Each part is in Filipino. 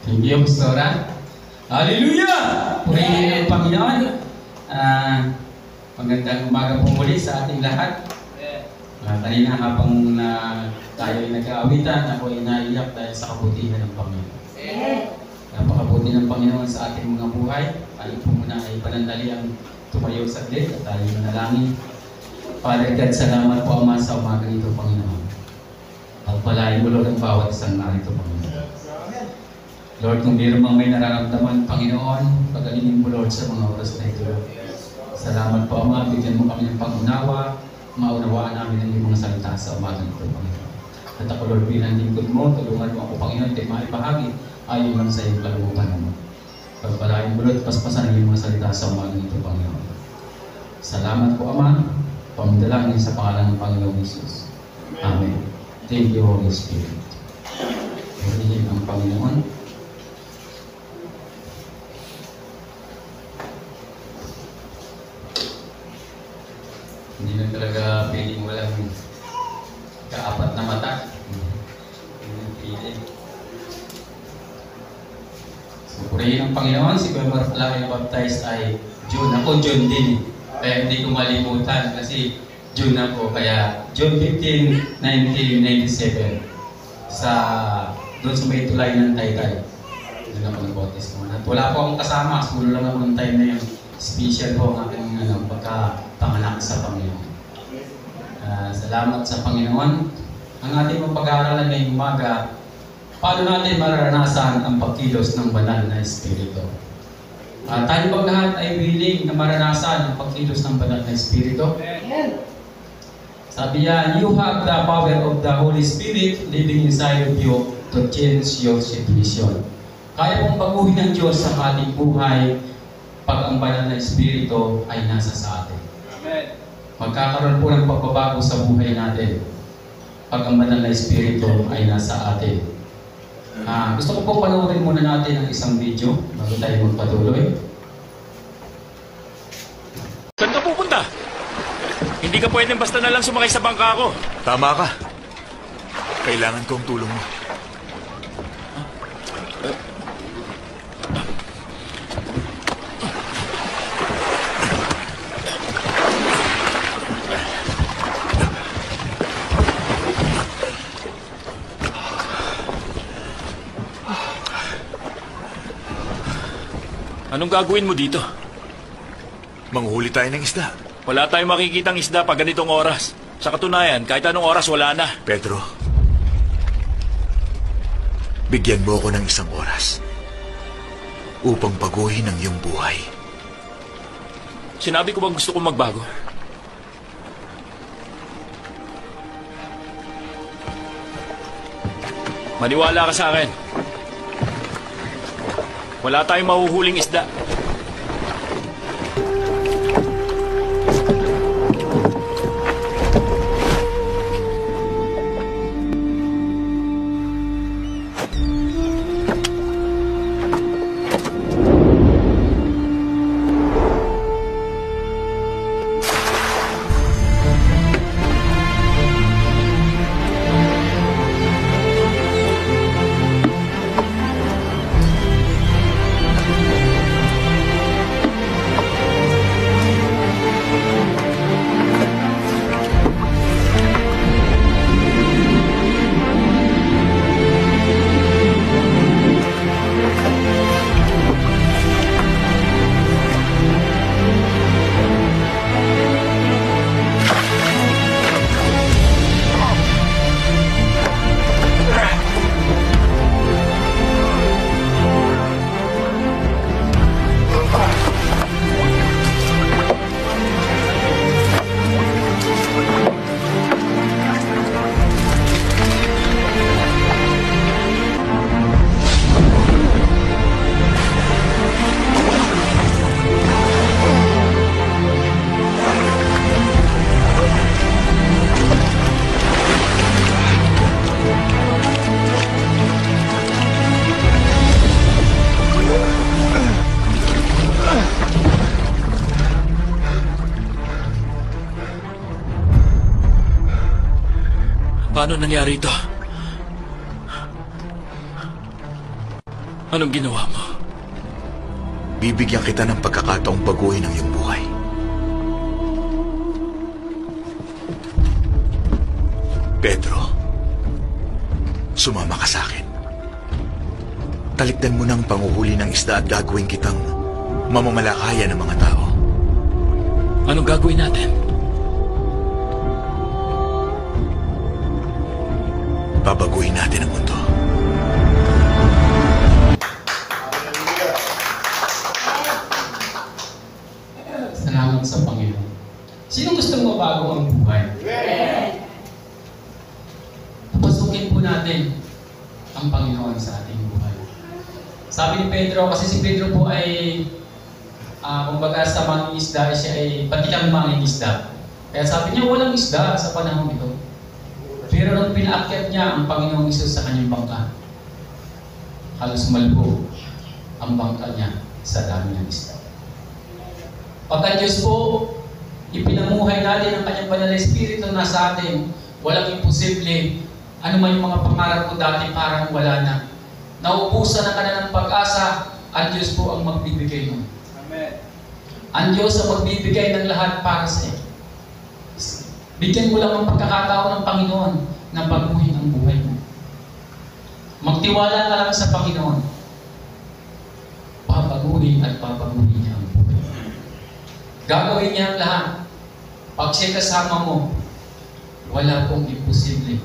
Thank you, Pastora. Hallelujah! Purihin ang Panginoon. Magandang umaga po muli sa ating lahat. Kanina habang tayo ay nag-aawitan, ako ay naiyak dahil sa kabutihan ng Panginoon. Napakabuti ng Panginoon sa ating mga buhay. Tayo po muna ay panandaliang tumayo saglit at tayo manalangin. Father God, salamat po Ama sa umaga nito, Panginoon. Pagpalain mo Lord ang bawat isang narito, Panginoon. Lord, kung mayroon mang may nararamdaman, Panginoon, pagalingin mo Lord sa mga oras na ito. Salamat po Ama, bigyan mo kami ng pag-unawa, maunawaan namin ang iyong mga salita sa umaga nito, Panginoon. At ako Lord, bilang lingkod mo, tulungan mo ako, Panginoon, at maibahagi ayon lang sa iyong kalooban mo. Pagpalain mo Lord, paspasan ang iyong mga salita sa umaga nito, Panginoon. Salamat po Ama, pamdalangin sa pangalan ng Panginoong Jesus. Amen. Thank you, Holy Spirit. Purihin ang Panginoon. Hindi na talaga pwedeng walang kaapat na mata. So, purihin ang Panginoon. Si Kuya Marfalaki baptized ay June. Ako June din. Kaya hindi ko malimutan kasi June ako. Kaya June 15, 1997 doon sa may tulay ng Taytay. Doon ako nag-baptist mo. At wala po akong kasama. Sulo lang ako ng time na yung special po ang aking pagkapanganak sa Panginoon. Salamat sa Panginoon. Ang ating pag-aaralan ngayong umaga, paano natin mararanasan ang pagkilos ng banal na Espiritu? Tayo bang lahat ay willing na maranasan ang pagkilos ng banal na Espiritu? Sabi niya, you have the power of the Holy Spirit living inside of you to change your situation. Kaya pong baguhin ng Diyos sa ating buhay pag ang banal na Espiritu ay nasa sa atin. Amen. Magkakaroon po ng pagbabago sa buhay natin pag ang banal na Espiritu ay nasa atin. Gusto ko po panoorin muna natin ang isang video bago tayo magpatuloy. Saan ka pupunta? Hindi ka pwedeng basta na lang sumakay sa bangka ko. Tama ka. Kailangan kong tulong mo. Anong gagawin mo dito? Manghuli tayo ng isda. Wala tayong makikitang isda pag ganitong oras. Sa katunayan, kahit anong oras, wala na. Pedro, bigyan mo ako ng isang oras upang baguhin ang iyong buhay. Sinabi ko bang gusto kong magbago? Maniwala ka sa akin. Wala tayong mahuhuling isda. Paano nangyari ito? Anong ginawa mo? Bibigyan kita ng pagkakataong baguhin ang iyong buhay. Pedro, sumama ka sa akin. Talikdan mo ng panguhuli ng isda at gagawin kitang mamamalakaya ng mga tao. Anong gagawin natin? Babaguhin natin ang mundo. Salamat sa Panginoon. Sino gustong mabago ang buhay? Papasukin po natin ang Panginoon sa ating buhay. Sabi ni Pedro, kasi si Pedro po ay kumbaga sa mangingisda, siya ay batikang mangingisda. Kaya sabi niya, walang isda sa panahon ito. Pero nung pinaakyat niya ang Panginoong Isus sa kanyang bangka, halos malbo ang bangka niya sa dami ng isda. Pag ang Diyos po, ipinamuhay natin ang kanyang banal na Espiritu na sa atin, walang imposible. Ano man yung mga pangarap ko dati, parang wala na. Naubusan na ka na ng pag-asa, ang Diyos po ang magbibigay nun. Amen. Ang Diyos ang magbibigay ng lahat para sa iyo. Bigyan mo lang ang pagkakataon ng Panginoon na baguhin ang buhay mo. Magtiwala ka lang sa Panginoon. Papaguhin at papaguhin niya ang buhay mo. Gagawin niya ang lahat. Pag siya kasama mo, wala pong imposible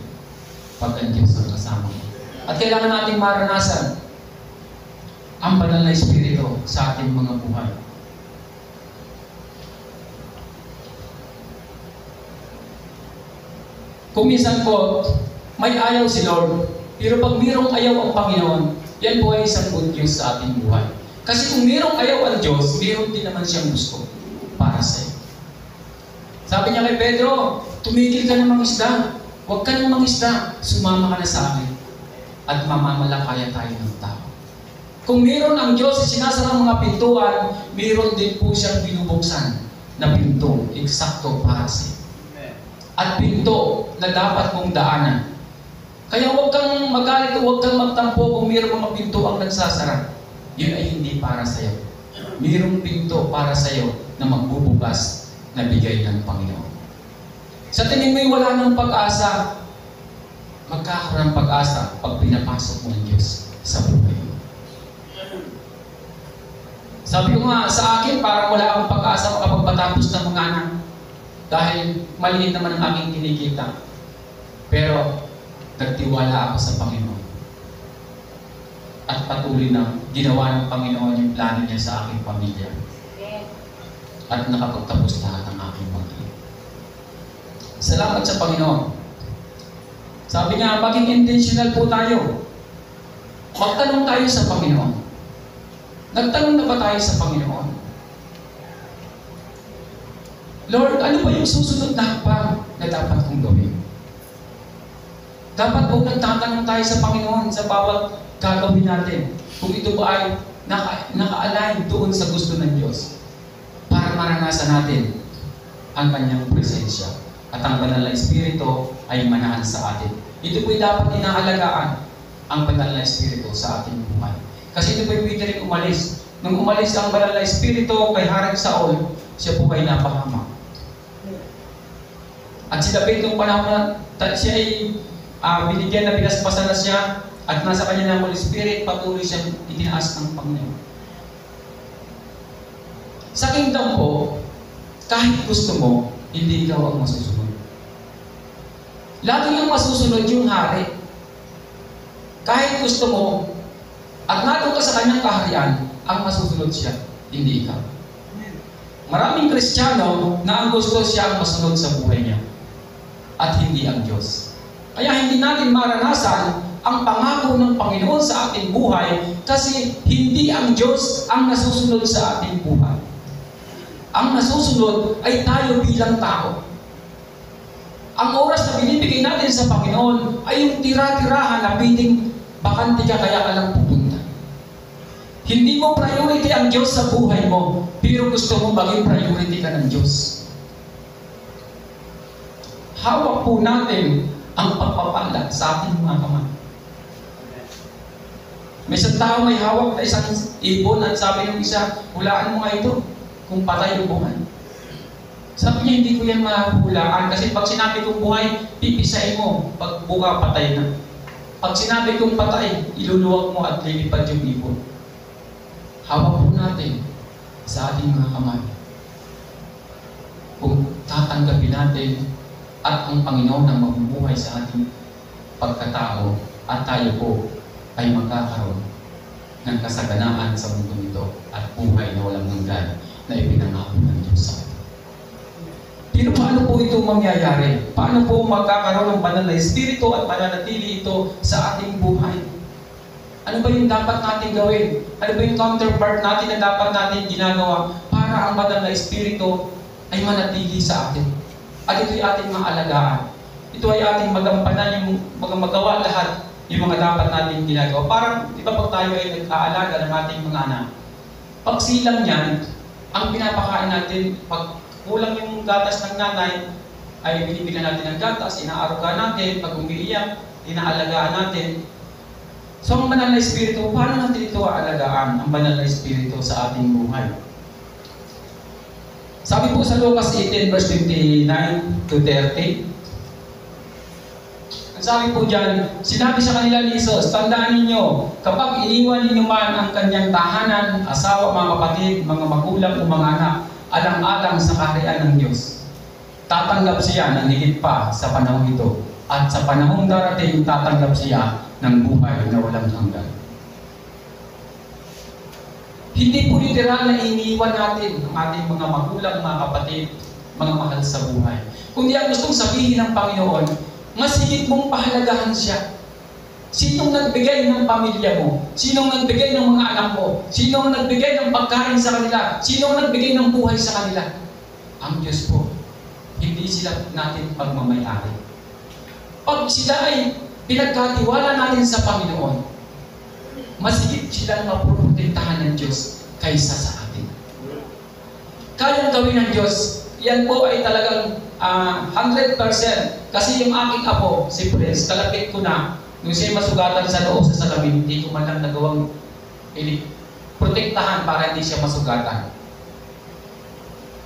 pag ang Diyos ang kasama mo. At kailangan natin maranasan ang banal na Espiritu sa ating mga buhay. Kung minsan po, may ayaw si Lord, pero pag mayroong ayaw ang Panginoon, yan po ay isang good news sa ating buhay. Kasi kung mayroong ayaw ang Diyos, mayroon din naman siyang gusto para sa iyo. Sabi niya kay Pedro, tumigil ka ng mangisda. Huwag ka ng mangisda. Sumama ka na sa amin. At mamamalakaya tayo ng tao. Kung mayroon ang Diyos sinasarang mga pintuan, mayroon din po siyang binubuksan na pinto, eksakto para sa iyo. At pinto na dapat mong daanan. Kaya huwag kang magalit o huwag kang magtampo kung mayroong mga pinto ang nagsasara. Yun ay hindi para sa iyo. Mayroong pinto para sa iyo na magbubukas na bigay ng Panginoon. Sa tingin mo'y wala ng pag-asa, magkakaroon ng pag-asa pag pinapasok mo ng Diyos sa buhay mo. Sabi ko nga, sa akin, parang wala akong pag-asa makapagpatapos ng mga anak. Dahil maliit naman ang aking kinikita. Pero, nagtiwala ako sa Panginoon. At patuloy na ginawa ng Panginoon yung plano niya sa aking pamilya. At nakapagtapos lahat ng aking mga. Salamat sa Panginoon. Sabi niya, maging intentional po tayo. Magtanong tayo sa Panginoon. Nagtanong na ba tayo sa Panginoon? Lord, ano ba yung susunod na hakbang na dapat kong gawin? Dapat po nagtatanong tayo sa Panginoon sa bawat gagawin natin. Kung ito ba ay naka-align doon sa gusto ng Diyos para maranasan natin ang kanyang presensya at ang banal na Espiritu ay manahan sa atin. Ito po'y dapat inaalagaan ang banal na Espiritu sa ating buhay. Kasi ito po'y pwede rin umalis. Nung umalis ang banal na Espiritu kay Haring Saul, siya po ay napahamak. At si David nung panahon na siya ay binigyan na pinaspasan na siya at nasa kanya ng Holy Spirit, patuloy siyang itinaas ng Panginoon. Sa kingdom po, kahit gusto mo, hindi ikaw ang masusunod. Lagi yung masusunod yung hari. Kahit gusto mo, at nato ka sa kanyang kaharian, ang masusunod siya, hindi ikaw. Maraming Kristiyano na ang gusto siya ang masunod sa buhay niya at hindi ang Diyos. Kaya hindi natin maranasan ang pangako ng Panginoon sa ating buhay kasi hindi ang Diyos ang nasusunod sa ating buhay. Ang nasusunod ay tayo bilang tao. Ang oras na binibigay natin sa Panginoon ay yung tira-tirahan na piling bakante ka kaya ka lang pupunta. Hindi mo priority ang Diyos sa buhay mo, pero gusto mo maging priority ka ng Diyos. Hawak po natin ang pagpapala sa ating mga kamay. May isang tao may hawak na isang ibon at sabi ng isa, hulaan mo nga ito kung patay o buhay. Sabi niya, hindi ko yan mahulaan kasi pag sinabi kong buhay, pipisain mo. Pag buka, patay na. Pag sinabi kong patay, iluluwag mo at lilipad yung ibon. Hawak po natin sa ating mga kamay. Kung tatanggapin natin at ang Panginoon ang mabubuhay sa ating pagkatao at tayo po ay magkakaroon ng kasaganaan sa mundo nito at buhay na walang hanggan na ipinangako ng Diyos sa atin. Pero paano po ito mangyayari? Paano po magkakaroon ng banal na Espiritu at mananatili ito sa ating buhay? Ano ba yung dapat natin gawin? Ano ba yung counterpart natin na dapat natin ginagawa para ang banal na Espiritu ay manatili sa atin? At ito'y ating maalagaan. Ito ay ating magampanan, yung magawa lahat yung mga dapat natin ginagawa. Parang, di ba pag tayo ay nag-aalaga ng ating mga anak, pag silang yan, ang pinapakain natin, pag kulang yung gatas ng nanay, ay binibigyan natin ng gatas, inaaruga natin, pag umiiyak, inaalagaan natin. So ang banal na Espiritu, paano natin ito aalagaan, ang banal na Espiritu sa ating buhay? Sabi po sa Lucas 18 verse 29 to 30, ang sabi po dyan, sinabi sa kanila ni Jesus, tandaan ninyo, kapag iniwan ninyo man ang kanyang tahanan, asawa, mga kapatid, mga magulang o mga anak, alang-alang sa kaharian ng Diyos, tatanggap siya ng higit pa sa panahon ito. At sa panahong darating, tatanggap siya ng buhay na walang hanggan. Hindi po literal na iniwan natin ang ating mga magulang, mga kapatid, mga mahal sa buhay. Kundi ang gustong sabihin ng Panginoon, mas higit mong pahalagahan siya. Sinong nagbigay ng pamilya mo? Sinong nagbigay ng mga anak mo? Sinong nagbigay ng pagkain sa kanila? Sinong nagbigay ng buhay sa kanila? Ang Diyos po. Hindi sila natin pagmamayari. Pag sila ay pinagkatiwala natin sa Panginoon, mas higit silang maprotektahan ng Diyos kaysa sa atin. Kayang gawin ng Diyos, yan po ay talagang 100%. Kasi yung aking apo, si Prince, kalapit ko na, nung siya masugatan sa loob sa salamin, hindi ko man lang nagawang protektahan para hindi siya masugatan.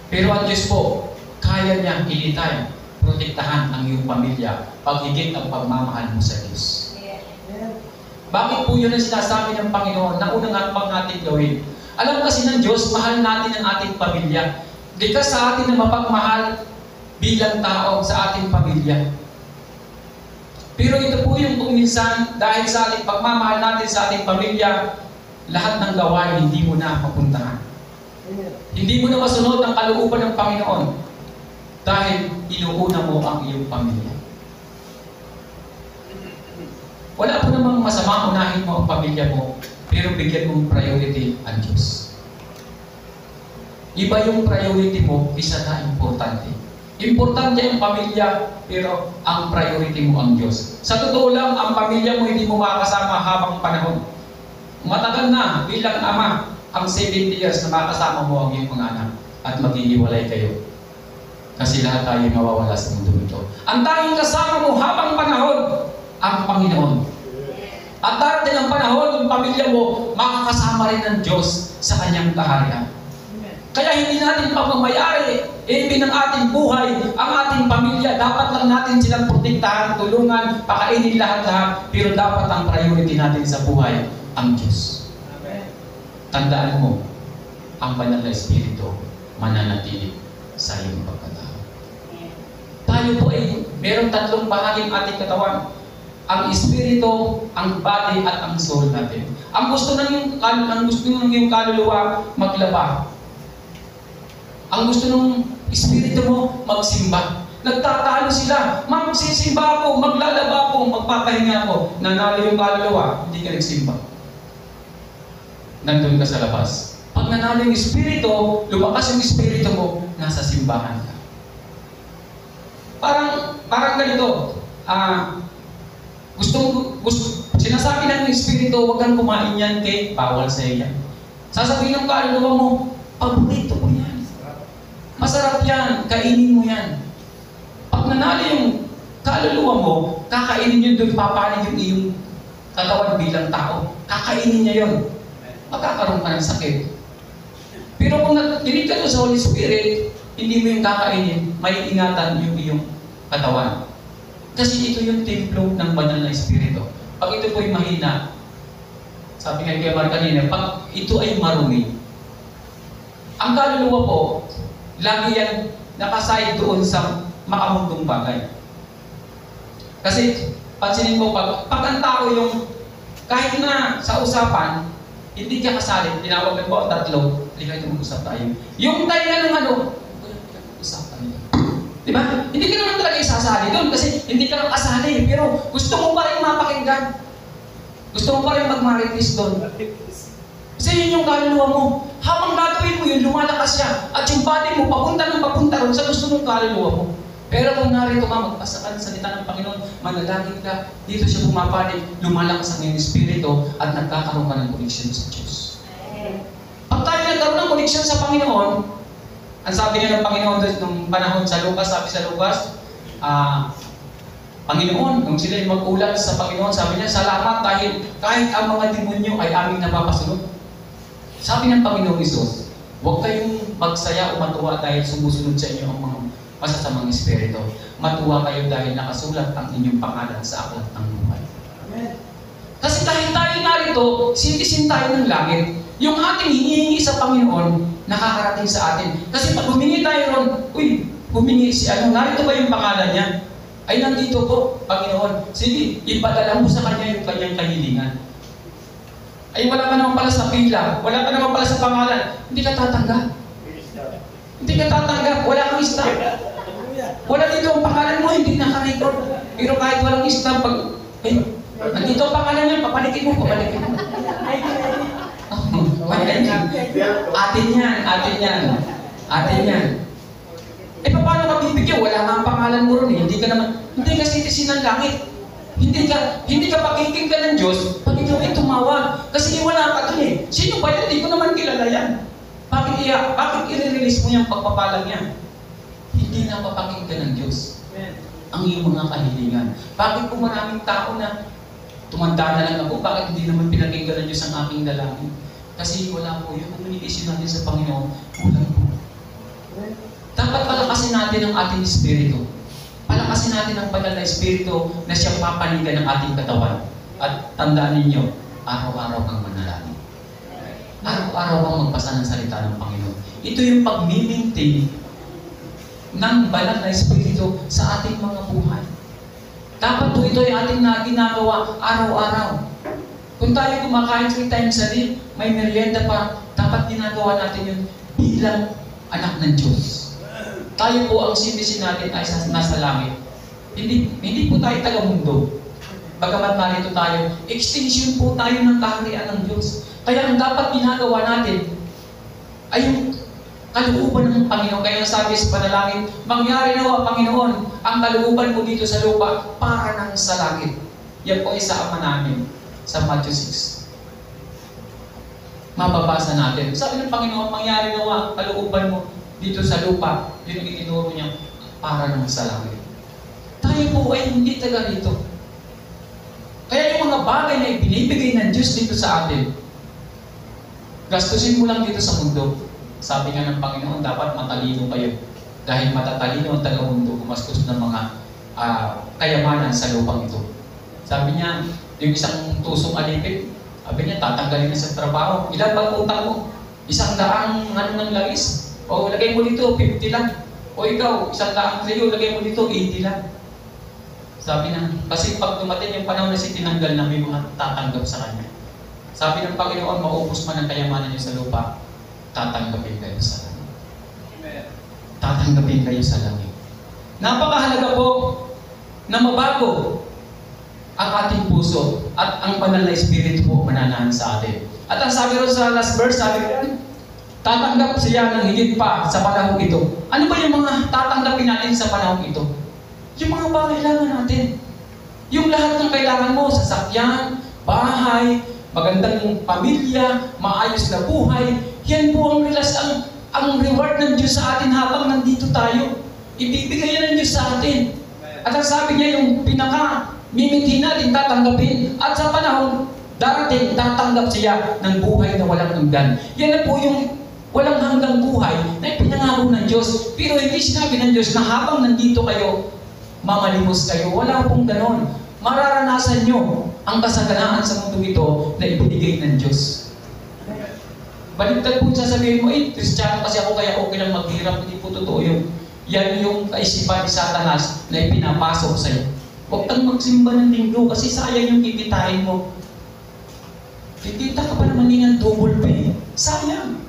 Pero ang Diyos po, kaya niyang ilitay, protektahan ang iyong pamilya pag higit ang pagmamahal mo sa Diyos. Bakit po yun ang sinasabi ng Panginoon na unang hakbang natin gawin? Alam kasi ng Diyos, mahal natin ang ating pamilya. Likas sa atin na mapagmahal bilang tao sa ating pamilya. Pero ito po yung kung minsan, dahil sa ating pagmamahal natin sa ating pamilya, lahat ng gawain hindi mo na mapuntahan. Hindi mo na masunod ang kalooban ng Panginoon dahil inuuna mo ang iyong pamilya. Wala po namang masama unahin mo ang pamilya mo, pero bigyan mong priority ang Diyos. Iba yung priority mo, isa na importante. Importante ang pamilya, pero ang priority mo ang Diyos. Sa totoo lang, ang pamilya mo hindi mo makakasama habang panahon. Matagal na bilang ama, ang 70 years na makakasama mo ang iyong mga anak at maghihiwalay kayo. Kasi lahat tayo mawawala sa mundo nito. Ang tanging kasama mo habang panahon, ang Panginoon. At darating ang panahon, yung pamilya mo, makakasama rin ng Diyos sa kanyang kaharian. Kaya hindi natin pagmamayari, ibig ng ating buhay, ang ating pamilya, dapat lang natin silang protektahan, tulungan, pakainin lahat-lahat, pero dapat ang priority natin sa buhay, ang Diyos. Tandaan mo, ang banal na Espiritu mananatili sa iyong pagkatao. Tayo po ay mayroong tatlong bahaging ating katawan. Ang Espiritu, ang body, at ang soul natin. Ang gusto ng iyong kaluluwa, maglaba. Ang gusto ng Espiritu mo, magsimba. Nagtatalo sila. Magsisimba ako, maglalaba ako, magpapahinga ako. Nanalo yung kaluluwa, hindi ka nagsimba. Nandun ka sa labas. Pag nanalo yung Espiritu, lumakas yung Espiritu mo, nasa simbahan ka. Parang ganito. Sinasabi ng Espiritu, huwag kang kumain yan, kay bawal sa iyo yan. Sasabihin ng kaluluwa mo, paborito mo yan. Masarap yan, kainin mo yan. Pag nanalo yung kaluluwa mo, kakainin yun doon, papanig yung iyong katawan bilang tao. kakainin niya yon. Magkakaroon ka ng sakit. Pero kung natinig ka doon sa Holy Spirit, hindi mo yung kakainin, may ingatan yung iyong katawan. Kasi ito yung templo ng banal na Espiritu. Pag ito po'y mahina, sabi nga kay Mark kanina, pag ito ay marumi, ang kaluluwa po, lagi yan nakaside doon sa makamundong bagay. Kasi, pansinin mo, pag ang tao yung, kahit na sa usapan, hindi ka kasali, tinawag mo ang tatlo, hindi ka mag-usap tayo. Yung tayo na ng ano, usapan yun. Diba? Hindi ka naman talaga isasali doon kasi hindi ka lang kasali, pero gusto mo pa rin mapakinggan. Gusto mo pa rin magmaritis doon. Kasi yun yung kaluluwa mo. Habang gagawin mo yun, lumalakas siya. At yung body mo, papunta ron sa gusto mong kaluluwa mo. Pero kung narito ka, magpasa ka ng salita ng Panginoon, manalangin ka, dito siya bumapanig, lumalakas ang iyong espiritu at nagkakaroon ka ng connection sa Diyos. Pag tayo nagkaroon ng connection sa Panginoon, ang sabi nga ng Panginoon nung panahon sa Lucas, sabi sa Lucas, Panginoon, nung sila mag-ulat sa Panginoon, sabi niya, salamat dahil kahit ang mga demonyo ay aming napapasunod. Sabi ng Panginoon Isus, huwag kayong magsaya o matuwa dahil sumusunod sa inyo ang mga masasamang espiritu. Matuwa kayo dahil nakasulat ang inyong pangalan sa aklat ng buhay. Kasi dahil tayo narito, sintisin tayo ng langit. Yung ating hinihingi sa Panginoon, nakakarating sa atin. Kasi pag humingi tayo ron, humingi si narito ba yung pangalan niya? Ay, nandito po, Panginoon. Sige, ipadala mo sa Kanya yung Kanyang kahilingan. Ay, wala ka naman pala sa pila. Wala ka naman pala sa pangalan. Hindi ka tatanggap. Hindi ka tatanggap. Wala kang stamp. Wala dito ang pangalan mo, hindi naka-record. Pero kahit walang stamp, nandito ang pangalan niya, papalikin mo. Atin yan. Paano ka bibigyan? Wala nga ang pangalan mo ron eh. Hindi ka citizen ng langit. Hindi ka pakikinggan ng Diyos pag ikaw ay tumawag. Kasi wala ka dun eh. Sino ba yan? Hindi ko naman kilala yan. Bakit i-release mo yung pagpapalang yan? Hindi na mapakinggan ng Diyos ang iyong mga kahilingan. Bakit po maraming tao na tumanda na lang ako, bakit hindi naman pinakinggan ng Diyos ang aking dalangin? Kasi wala po yung communication natin sa Panginoon. Kulang po. Dapat palakasin natin ang ating espiritu. Palakasin natin ang banal na espiritu na siyang papanigan ng ating katawan. At tandaan ninyo, araw-araw kang manalangin. Araw-araw kang magbasa ng salita ng Panginoon. Ito yung pag-maintain ng banal na espiritu sa ating mga buhay. Dapat po ito ay ating ginagawa araw-araw. Kung tayo kumakain 3 times a day, may merienda pa, dapat ginagawa natin yun bilang anak ng Diyos. Tayo po ang citizen natin ay nasa langit. Hindi po tayo taga-mundo. Bagamat narito tayo, extension po tayo ng kaharian ng Diyos. Kaya ang dapat ginagawa natin ay yung kalooban ng Panginoon. Kaya sabi sa panalangin, mangyari nawa, Panginoon, ang kalooban mo dito sa lupa para nang sa langit. Yan po ay sa Ama namin, sa Matthew 6. Mababasa natin. Sabi ng Panginoon, mangyari nawa ang kalooban mo dito sa lupa. Yun ang itinuro niya para nang sa langit. Tayo po ay hindi taga rito. Kaya yung mga bagay na ibinibigay ng Diyos dito sa atin, gastusin mo lang dito sa mundo. Sabi nga ng Panginoon, dapat matalino kayo. Dahil matatalino ang taga-mundo, gumastos ng mga kayamanan sa lupang ito. Sabi niya, yung isang tusong alipin, sabi niya, tatanggalin na sa trabaho. Ilan ba utang mo? 100 ng langis? O lagay mo dito, 50 lang. O ikaw, 100 triyo, lagay mo dito, 80 lang. Sabi na, kasi pag dumating yung panahon na tinanggal na may mga tatanggap sa kanya. Sabi ng Panginoon, maubos man ang kayamanan niyo sa lupa, tatanggapin kayo sa langit. Tatanggapin kayo sa langit. Napakahalaga po na mabago ang ating puso at ang banal na espiritu po mananahan sa atin. At ang sabi rin sa last verse, sabi rin, tatanggap siya ng higit pa sa panahon ito. Ano ba yung mga tatanggapin natin sa panahon ito? Yung mga pangailangan natin. Yung lahat ng kailangan mo, sasakyan, bahay, magandang pamilya, maayos na buhay, yan po ang reward ng Diyos sa atin habang nandito tayo. Ibibigay yan ng Diyos sa atin. At ang sabi niya, yung pinaka-mimithi natin tatanggapin. At sa panahon, Darating, tatanggap siya ng buhay na walang hanggan. Yan na po yung walang hanggang buhay na ipinangako ng Diyos. Pero hindi sinabi ng Diyos na habang nandito kayo, mamalimos kayo. Wala pong ganon. Mararanasan nyo ang kasaganaan sa mundo ito na ibinigay ng Diyos. Baliktad po sasabihin mo, Kristiyano kasi ako kaya okay lang maghirap. Hindi po totoo yun. Yan yung kaisipan ni Satanas na ipinapasok sa'yo. Huwag kang magsimba ng linggo kasi sayang yung kikitain mo. Kikita ka pa naman ng double pay. Sayang.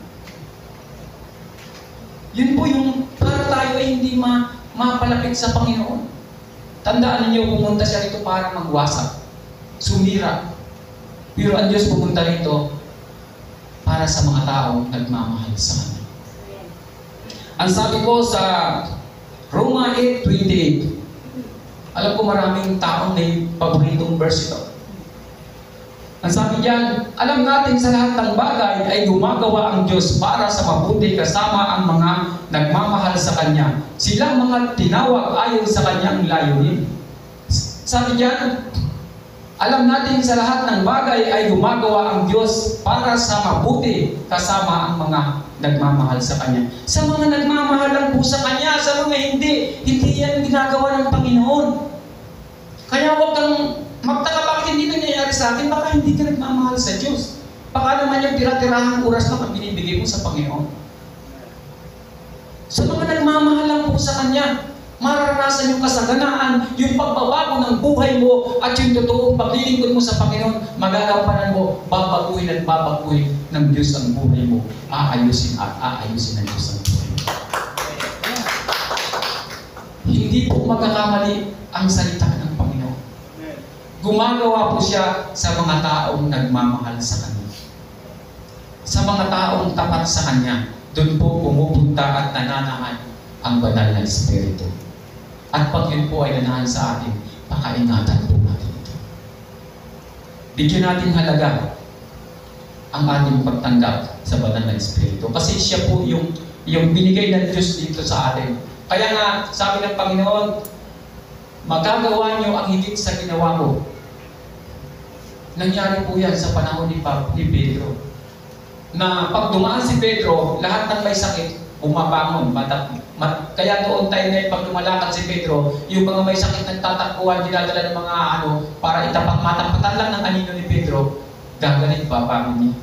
Yun po yung para tayo ay hindi mapalapit sa Panginoon. Tandaan ninyo, pumunta siya rito para magwasak. Sumira. Pero ang Diyos pumunta rito para sa mga taong nagmamahal sa Kanya. Ang sabi ko sa Roma 8:28, alam ko maraming taong may paboritong verse ito. Ang sabi diyan, alam natin sa lahat ng bagay ay gumagawa ang Diyos para sa mabuti kasama ang mga nagmamahal sa Kanya. Silang mga tinawag ayon sa Kanyang layunin. Sabi diyan, alam natin sa lahat ng bagay ay gumagawa ang Diyos para sa mabuti kasama ang mga nagmamahal sa Kanya. Sa mga nagmamahal lang po sa Kanya, sa mga hindi yan ginagawa ng Panginoon. Kaya huwag kang magtaka bakit hindi nangyayari sa akin, baka hindi ka nagmamahal sa Diyos. Baka naman yung tira-tirahang oras lang ang binibigay mo sa Panginoon. Sa mga nagmamahal lang po sa Kanya, mararanasan yung kasaganaan, yung pagbabago ng buhay mo, at yung totoong paglilingkod mo sa Panginoon, magagampanan mo, babaguhin at babaguhin ng Diyos ang buhay mo. Aayusin at aayusin ng Diyos ang buhay mo. Hindi po magkakamali ang salita ng Panginoon. Gumagawa po siya sa mga taong nagmamahal sa Kanya. Sa mga taong tapat sa Kanya, doon po pumupunta at nananahan ang banal na Espiritu. At pag yun po ay nanahan sa atin, pakaingatan po natin ito. Bigyan natin halaga ang ating pagtanggap sa banal na Espiritu. Kasi siya po yung binigay ng Diyos dito sa atin. Kaya nga, sabi ng Panginoon, magagawa niyo ang higit sa ginawa ko. Nangyari po yan sa panahon ni Pedro. Na pag dumaan si Pedro, lahat ng may sakit, bumabangon. Kaya doon tayo ngayon, pag lumalakad si Pedro, yung mga may sakit nagtatakbuhan, dinadala ng mga para matampatan lang ng anino ni Pedro, gagaling babangon niya.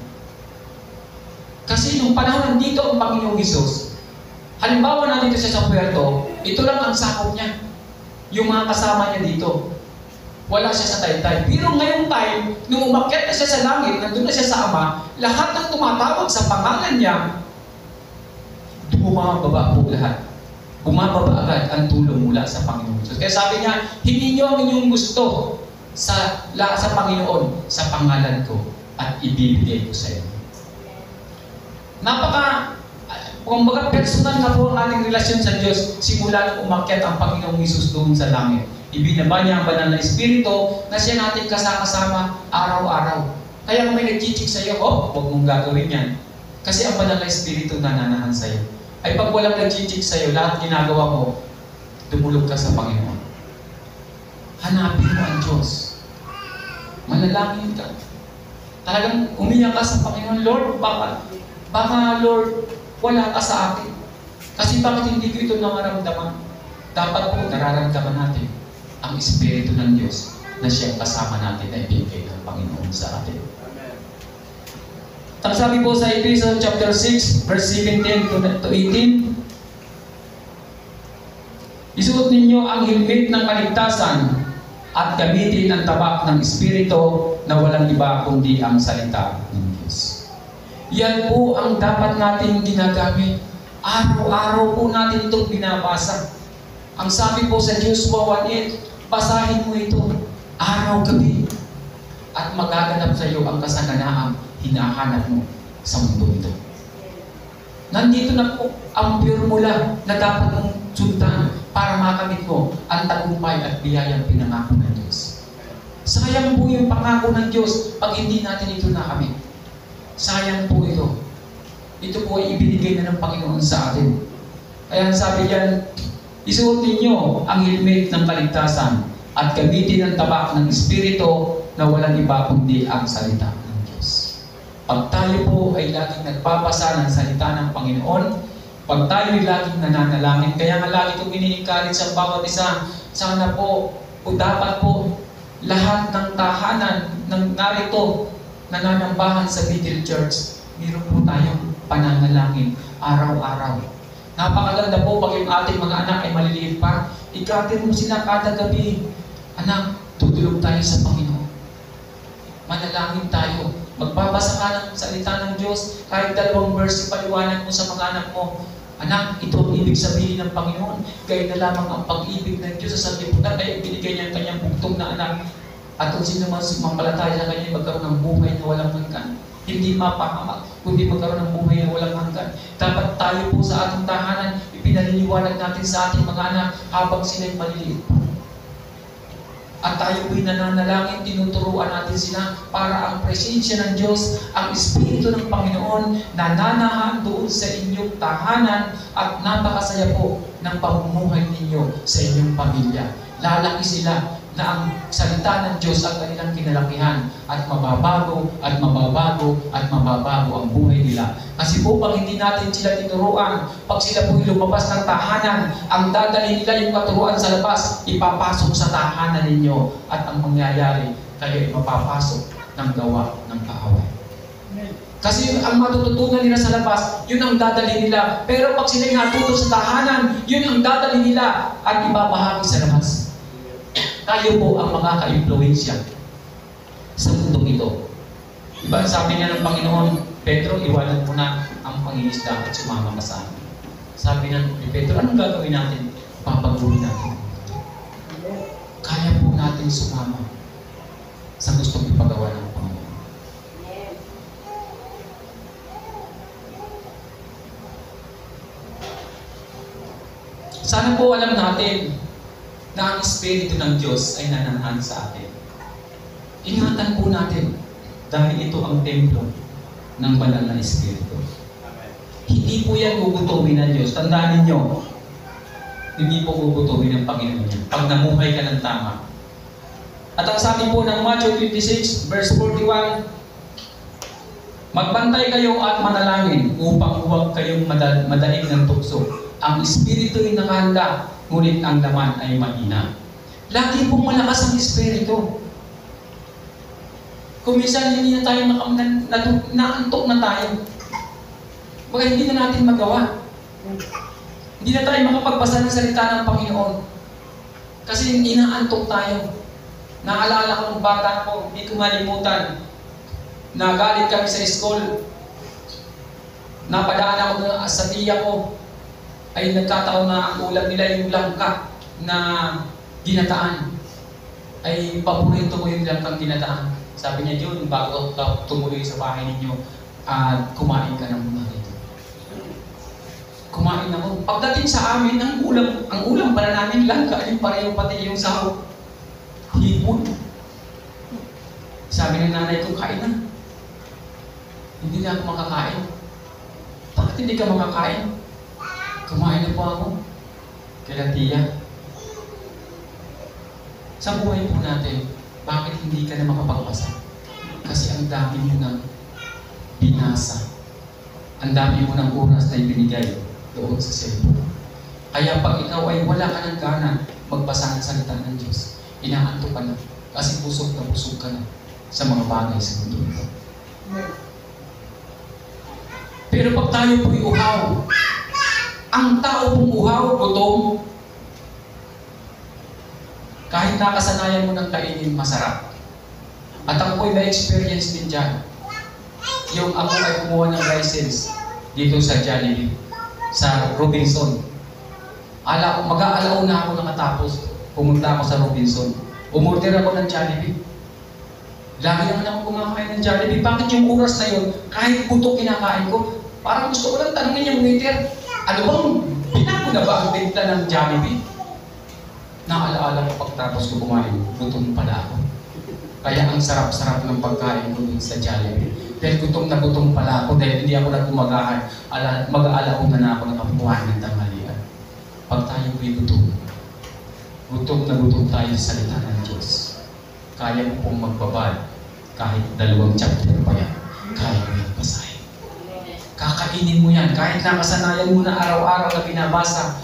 Kasi nung panahon nandito ang Panginoong Hesus, halimbawa nandito siya sa puerto, ito lang ang sakop niya. Yung mga kasama niya dito. Wala siya sa taytay. Pero ngayong time, nung umakyat na siya sa langit, nandun na siya sa Ama, lahat ng tumatawag sa pangalan niya, bumababa po lahat. Bumababa agad ang tulong mula sa Panginoon Jesus. Kaya sabi niya, hindi niyo ang inyong gusto sa Panginoon, sa pangalan ko, at ibibigay ko sa iyo. Kumbaga personal na po ang ating relasyon sa Diyos simula nung umakyat ang Panginoong Jesus doon sa langit. Ibinaba niya ang banal na Espiritu na siya natin kasama araw-araw. Kaya kung may nag-chichik sa iyo, huwag mong gagawin yan. Kasi ang banal na Espiritu nananahan sa iyo. Ay pag walang nag-chichik sa iyo, lahat ginagawa mo, dumulog ka sa Panginoon. Hanapin mo ang Diyos. Manalangin ka. Talagang umiyak ka sa Panginoon, Lord, baka Lord, wala ka sa akin. Kasi bakit hindi ko ito namaramdaman? Dapat po nararamdaman natin ang Espiritu ng Diyos na siyang kasama natin na ibigay ng Panginoon sa atin. Ang sabi po sa Ephesians chapter 6, verse 17 to 18, isuot ninyo ang helmet ng kaligtasan at gamitin ang tabak ng Espiritu na walang iba kundi ang salita ng Diyos. Yan po ang dapat natin ginagamit. Araw-araw po natin itong binabasa. Ang sabi po sa Joshua 1:8, basahin mo ito araw-gabi at magaganap sa iyo ang kasaganaang hinahanap mo sa mundo ito. Nandito na po ang formula na dapat mong sundan para makamit mo ang tagumpay at biyayang pinangako ng Diyos. Sayang po yung pangako ng Diyos pag hindi natin ito nakamit. Sayang po ito. Ito po ay ibinigay na ng Panginoon sa atin. Kaya sabi diyan, isuot ninyo ang helmet ng kaligtasan at gamitin ang tabak ng Espiritu na walang iba kundi ang salita ng Diyos. Pag tayo po ay laging nagbabasa ng salita ng Panginoon, pag tayo ay laging nananalangin, kaya nga lagi kong ini-encourage sa bawat isa, sana po, o dapat po, lahat ng tahanan ng narito, nananambahan sa Bethel Church, meron po tayong pananalangin araw-araw. Napakaganda po pag yung ating mga anak ay maliliit pa, ikatin mo sila kada gabi. Anak, tutulog tayo sa Panginoon. Manalangin tayo. Magbabasa ka ng salita ng Diyos, kahit 2 verse, paliwanag mo sa mga anak mo. Anak, ito ang ibig sabihin ng Panginoon. Kaya na lamang ang pag-ibig ng Diyos sa sanlibutan, kaya binigay niya ang kanyang bugtong na anak. At kung sino man sumampalataya sa kanya, magkaroon ng buhay na walang hanggan. Hindi mapahamak, kundi magkaroon ng buhay na walang hanggan. Dapat tayo po sa ating tahanan, ipinaliliwanag natin sa ating mga anak habang sila'y maliliit pa. At tayo po'y nananalangin, tinuturuan natin sila para ang presensya ng Diyos, ang Espiritu ng Panginoon, nananahan doon sa inyong tahanan at napakasaya po ng pamumuhay ninyo sa inyong pamilya. Lalaki sila na ang salita ng Diyos ang kanilang kinalakihan at mababago at mababago at mababago ang buhay nila. Kasi po pag hindi natin sila tinuruan, pag sila po'y lumabas ng tahanan, ang dadali nila yung katuruan sa labas, ipapasok sa tahanan ninyo at ang mangyayari, kayo ay mapapasok ng gawa ng kaaway. Kasi ang matututunan nila sa labas, yun ang dadali nila. Pero pag sila'y natuto sa tahanan, yun ang dadali nila at ibabahagi sa labas. Tayo po ang makaka-impluensya sa mundong ito. Diba, sabi nga ng Panginoon, Pedro, iwanan mo na ang pangingisda at sumama ka sa amin. Sabi ni Pedro, anong gagawin natin? Papagawin natin. Kaya po natin sumama sa gustong ipagawa ng Panginoon. Sana po alam natin na ang Espiritu ng Diyos ay nananahan sa atin. Ingatan po natin dahil ito ang templo ng banal na Espiritu. Hindi po yan gugutumin ng Diyos. Tandaan ninyo, hindi po gugutumin ng Panginoon yan pag namuhay ka ng tama. At ang sabi po ng Matthew 26, verse 41, magbantay kayo at manalangin upang huwag kayong madaig ng tukso. Ang Espiritu ay nakahanda, ngunit ang laman ay mahina. Lagi pong malakas ang Espiritu. Kung minsan hindi na tayo naantok na tayo, baka hindi na natin magawa. Hindi na tayo makapagbasa ng salita ng Panginoon. Kasi inaantok tayo. Naalala ko ng bata ko, hindi ko malimutan, nagalit kami sa school. Napadaan ako sa tiya ko, ay nagkataon na ang ulam nila yung langka na ginataan. Ay paborito ko yung langkang ginataan. Sabi niya, John, bago ka tumuloy sa bahay ninyo, kumain ka na muna dito. Kumain ako. Pagdating sa amin, ang ulam pala namin langka, yung pareho pati yung sahog. Hipon. Sabi ng nanay ko, kain na. Hindi na ako makakain. Bakit hindi ka makakain? Kumain na po ako. Kaya tiya, sa buhay po natin, bakit hindi ka na makapagbasa? Kasi ang dami mo ng binasa. Ang dami mo ng oras na ibinigay doon sa cellphone. Kaya pag ikaw ay wala ka ng gana magbasa ng salita ng Diyos, inaanto ka na. Kasi busog ka na sa mga bagay sa mundo ito. Pero pag tayo po'y uhaw, ang tao pong uhaw, gutom, kahit nakasanayan mo ng kainin, masarap. At ako po'y na-experience din dyan. Yung ako ay kumuha ng license dito sa Jollibee, sa Robinson. Mag-aalaw na ako nakatapos, pumunta ako sa Robinson. Umorder ako ng Jollibee. Lagi naman ako kumakain ng Jollibee. Bakit yung oras na yun, kahit puto kinakain ko, parang gusto ko lang tanongin yung waiter, ano bang binago na ba ang benta ng Jollibee? Naalaala ko pagtapos ko kumain, gutom pala ako. Kaya ang sarap-sarap ng pagkain ko sa Jollibee. Dahil gutom pala ako dahil hindi ako nagumagahan. Mag-aalaon na ako nakapuhan ng tanghalian. Pag tayo po'y gutom na gutom tayo sa salita ng Diyos. kaya mo pong magbabad. Kahit 2 chapter pa yan, kaya mo yung basahin. Kakainin mo yan. Kahit nakasanayan mo na araw-araw na binabasa,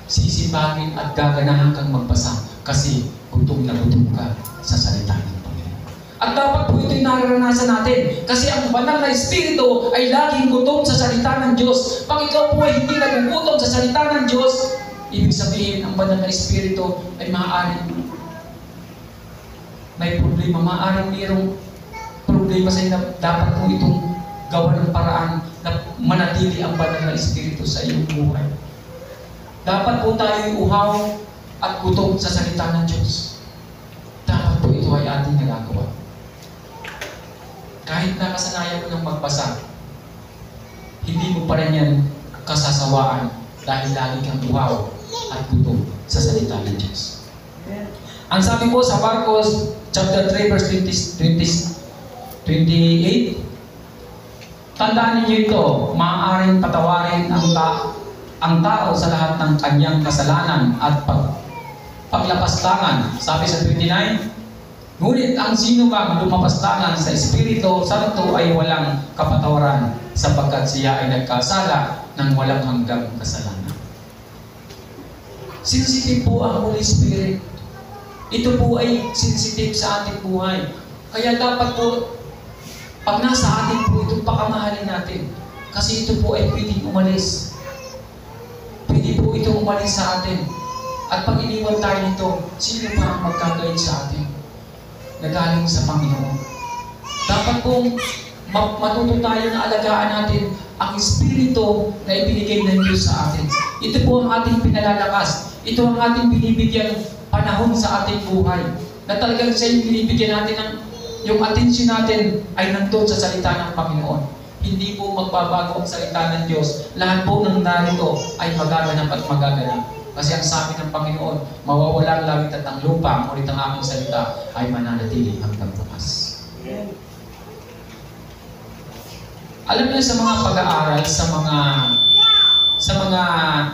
sisibagin at gaganahan kang magbasa kasi gutom na gutom ka sa salita ng Panginoon. At dapat po ito'y nararanasan natin kasi ang banal na Espiritu ay laging gutom sa salita ng Diyos. Pag ikaw po ay hindi nagugutom sa salita ng Diyos, ibig sabihin ang banal na Espiritu ay maaaring may problema, maaaring mayroong problema sa inyo na dapat po itong gawa ng paraan na manatili ang banal na Espiritu sa iyong buhay. Dapat po tayo uhaw at gutom sa salita ng Diyos. Dapat po ito ay ating nagagawa. Kahit nakasanayan mo ng magbasa, hindi mo pa rin yan kasasawaan dahil lagi kang uhaw at gutom sa salita ng Diyos. Ang sabi po sa Marcos chapter 3 verse 28, tandaan ninyo ito, maaaring patawarin ang tao sa lahat ng kanyang kasalanan at paglapastangan. Sabi sa 29, ngunit ang sino mang lumapastangan sa Espiritu Santo ay walang kapatawaran sapagkat siya ay nagkasala ng walang hanggang kasalanan. Sensitive po ang Holy Spirit. Ito po ay sensitive sa ating buhay. Kaya dapat po, pag nasa atin po itong pakamahalin natin, kasi ito po ay pwedeng umalis. Pwede po itong umalis sa atin. At pag iniwan tayo nito, sino pa ang magkagayon sa atin? Nagaling sa Panginoon. Dapat pong matuto tayo na alagaan natin ang Espiritu na ibinigay ng Diyos sa atin. Ito po ang ating pinalalakas. Ito ang ating binibigyan panahon sa ating buhay. Na talagang siya yung binibigyan natin ng yung atensyon natin ay nandun sa salita ng Panginoon. Hindi po magbabago ang salita ng Diyos. Lahat po ng narito ay magaganap at magaganap. Kasi ang sabi ng Panginoon, mawawala ang langit at ang lupa, ngunit ang aking salita ay mananatili hanggang bukas. Alam niyo sa mga pag-aaral, sa mga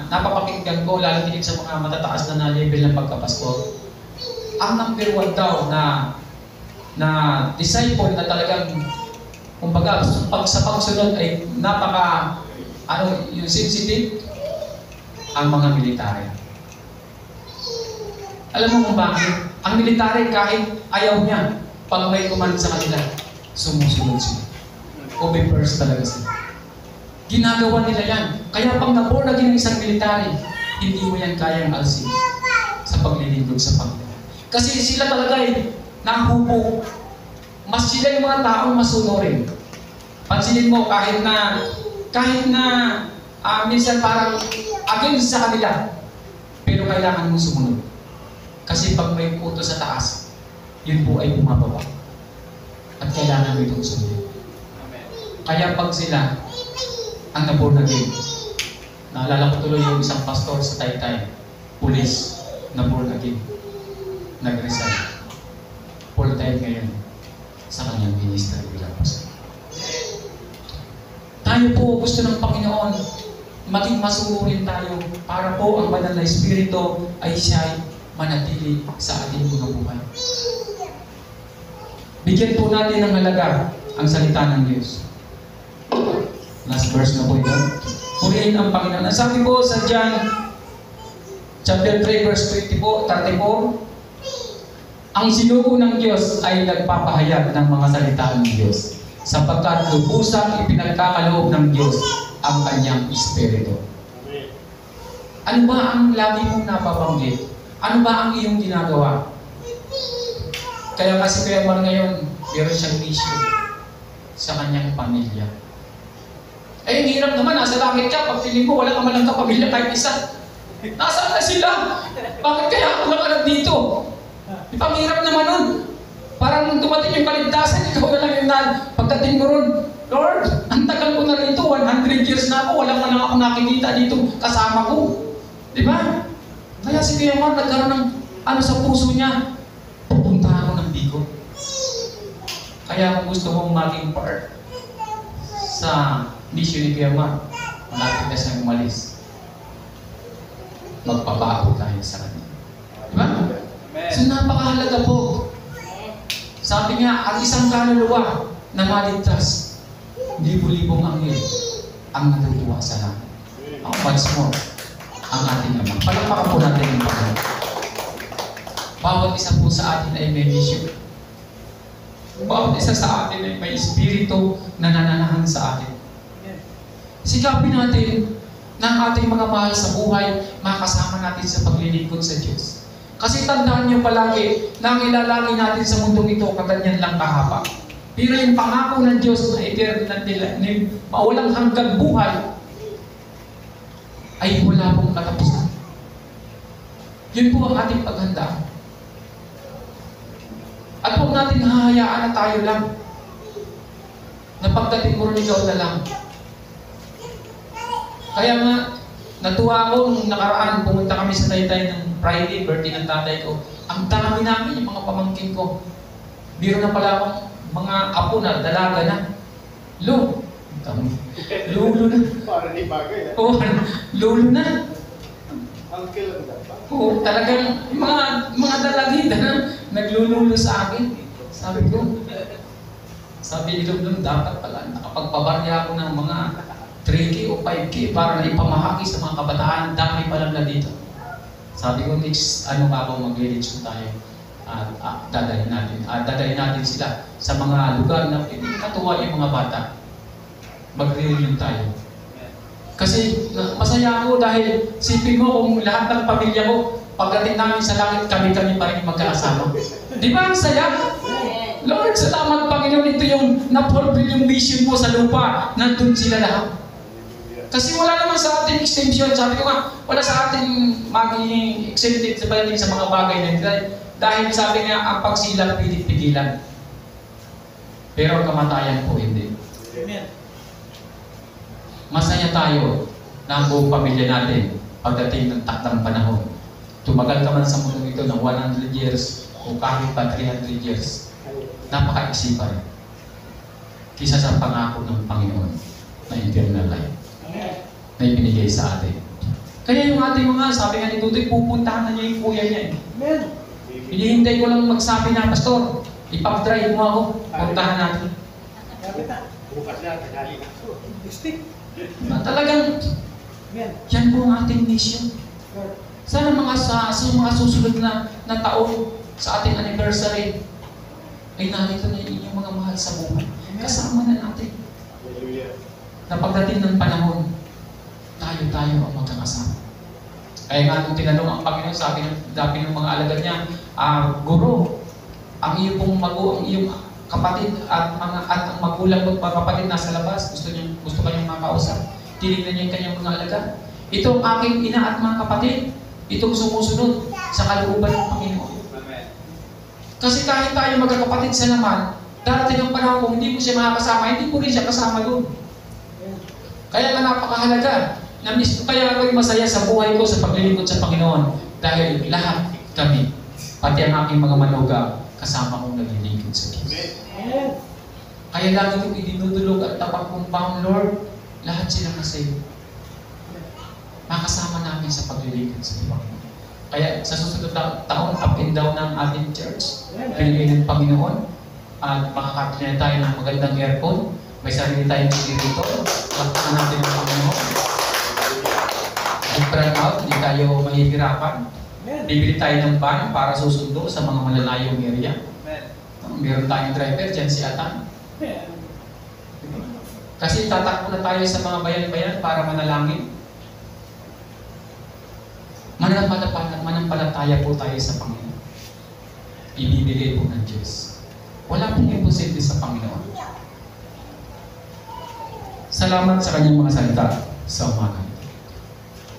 napapakinggan ko, lalo din sa mga matataas na level ng pagkapasko, ang number 1 daw na disciple na talagang, kumbaga, pag sa pagsunod ay yung sensitive, ang mga military. Alam mo kung bakit? Ang military kahit ayaw niya, pag may command sa kanila, sumusunod sila. Obey-first talaga sila. Ginagawa nila yan. Kaya pag naborn na ng isang military, hindi mo yan kayang alsin sa paglilingkod sa Panginoon. Kasi sila talaga ay nahubo. Mas sila yung mga taong masunurin. Pansinin mo, kahit na minsan parang against sa kanila, pero kailangan mo sumunod. Kasi pag may utos sa taas, yun po ay bumababa. At kailangan mo itong sumunod. Kaya pag sila ang naborn again, naalala ko tuloy yung isang pastor sa Taytay, pulis, naborn again, nag-resign. Full time ngayon sa kanyang ministry bilang pastor. Tayo po gusto ng Panginoon, maging masunurin tayo para po ang banal na Espiritu ay siya'y manatili sa ating mga buhay. Bigyan po natin ng halaga ang salita ng Diyos. Last verse na po ito. Purihin ang Panginoon. Ang sabi po sa John chapter 3 verse 34, ang sinugo ng Diyos ay nagpapahayag ng mga salita ng Diyos sapagkat lubusang ipinagkakaloob ng Diyos ang kanyang Espiritu. Ano ba ang lagi mong napabanggit? Ano ba ang iyong ginagawa? Kaya kasi Kuya Mar ngayon, meron siyang issue sa kanyang pamilya. Ang hirap naman, nasa langit ka, pag feeling mo, wala ka man lang kapamilya kahit isa. Nasaan na sila? Bakit kaya ako lang alam dito? Ipang-hirap naman nun. Parang nung dumating yung kaligtasan, ikaw na lang yung pagdating mo ron, Lord, ang tagal ko na rito, 100 years na ako, wala man lang ako nakikita dito kasama ko. Di ba? Kaya si Kuya Mar, nagkaroon ng sa puso niya, pupunta ako ng Bigo. Kaya kung gusto mong maging part sa mission ni Kuya Mar, malapit na siyang umalis. Magpabaho tayo sa kanya. Diba? So napakahalaga po. Sabi nga, ang isang kaluluwa na maligtas, libo-libong anghel ang natutuwa sa langit. How much more ang ating Ama. Palakpakan po natin yung Panginoon. Bawat isa po sa atin ay may mission. Bawat isa sa atin ay may espiritu na nananahan sa atin. Sikapin natin na ang ating mga mahal sa buhay, makasama natin sa paglilingkod sa Diyos. Kasi tandaan niyo palagi na ang ilalagi natin sa mundong ito, kaganyan lang kahaba. Pero yung pangako ng Diyos na eternal nila, na walang hanggang buhay, ay wala pong katapusan. Yun po ang ating paghanda. At huwag natin hahayaan na tayo lang. Na pagdating mo rin ikaw na lang. Kaya nga, natuwa ako nung nakaraan, pumunta kami sa Taytay ng Friday, birthday ng tatay ko. Ang dami namin, yung mga pamangkin ko. Biro na pala akong mga apo na, dalaga na. Lolo na. Para di bagay. Oo, lolo na. Uncle ang dapat. Oo, talagang mga dalagita na naglululo sa akin. Sabi ni Lolo, dapat pala nakapagpabarya ako ng mga 3K o 5K para na ipamahagi sa mga kabataan. Dami pa lang na dito. Sabi ko, next, magle-leads tayo. At dadalhin natin sila sa mga lugar na natuwa yung mga bata. Mag-reunion tayo. Kasi masaya ako dahil sipin mo kung lahat ng pamilya ko, pagdating namin sa langit, kami-kami pa rin magkakasama. Di ba ang saya? Lord, salamat Panginoon, ito yung na-fulfill yung vision mo sa lupa. Nandun sila lahat. Kasi wala naman sa ating exemption. Sabi ko nga, wala sa ating maging exempted sa pagdating sa mga bagay na ito. Dahil sabi nga, ang pagsilang pilit-pigilan. Pero ang kamatayan po hindi. Amen. Masaya tayo na ang buong pamilya natin pagdating ng takdang panahon. Tumagal ka man sa mundo ito ng 100 years o kahit pa 300 years. Napaka-iksi pa rin. Kisa sa pangako ng Panginoon na eternal life na ibinigay sa atin. Kaya yung ating mga, sabi nga ni Tutoy, pupuntahan na niya yung kuya niya. Amen. Hinihintay ko lang magsabi na, Pastor, ipag-drive mo ako, puntahan natin. Bukas na, tagali na. Stick. Talagang, yan po ang ating mission. Sana sa mga susunod na taon sa ating anniversary, ay narito na inyong mga mahal sa buhay. Kasama na natin. Na pagdating ng panahon, tayo ang magkakasama. Kaya nga nung tinanong ang Panginoon, sabi ng mga alagad niya, Guro, ang iyong kapatid at ang magulang mo at kapatid nasa labas, gusto kanyang makausap. Tinignan niya yung kanyang mga alagad. Ito ang aking ina at mga kapatid. Itong sumusunod sa kalooban ng Panginoon. Kasi kahit tayo magkakapatid sa laman, darating ang panahon kung hindi mo siya makakasama, hindi mo rin siya kasama doon. Kaya nga napakahalaga. Kaya ako'y masaya sa buhay ko sa paglilingkod sa Panginoon. Dahil lahat kami, pati ang aking mga manuga, kasama kong naglilingkod sa Diyos. Kaya lagi kong idinudulog at tapat kong bound, Lord, lahat sila masaya. Makasama namin sa paglilingkod sa Panginoon. Kaya sa susunod na taon, up and down ng ating church, pinigay ng Panginoon, at makakakita tayo ng magandang aircon, may sarili tayong dito, laktakan natin ang Panginoon. Mag-brand out, hindi tayo mahihirapan. Bibili tayo ng van para susundo sa mga malalayong area. Meron tayong driver dyan, si Atan. Kasi tatakbo na tayo sa mga bayan-bayan para manalangin. Manampalataya po tayo sa Panginoon. Ibibigay po ng Diyos. Wala pong imposible sa Panginoon. Salamat sa kanyang mga salita sa umaga.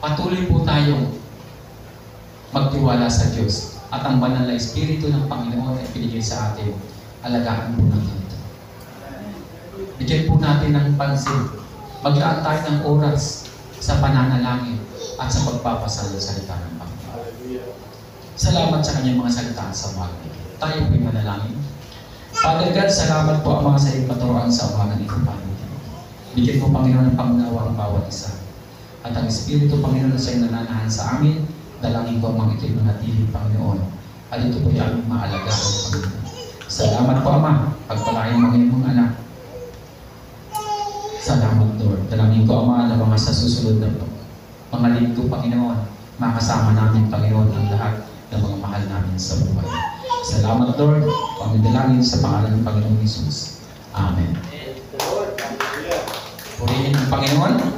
Patuloy po tayong magtiwala sa Diyos at ang banal na Espiritu ng Panginoon ay pinigay sa atin. Alagaan po natin ito. Bigyan po natin ng pansin. Maglaan tayo ng oras sa pananalangin at sa pagpapasal sa salita ng Panginoon. Salamat sa kanyang mga salita sa umaga. Tayo po'y manalangin. Father God, salamat po ang mga sa'yo paturuan sa umaga nito, Panginoon. Bigyan po, Panginoon, ng pangunawa ang bawat isa. At ang Espiritu, Panginoon, na sa'yo nananahan sa amin, dalangin ko ang mga ito'y manatili, Panginoon. At ito po'y aming maalagaan, Panginoon. Salamat po, Ama. Pagpalain mo ngayon mga anak. Salamat, Lord. Dalangin ko, Ama, na mga sa susunod na po. Mga linggo, Panginoon, makasama namin, Panginoon, ang lahat ng mga mahal namin sa buhay. Salamat, Lord. Kami dalangin sa pangalan ng Panginoong Jesus. Amen. Purihin ang Panginoon.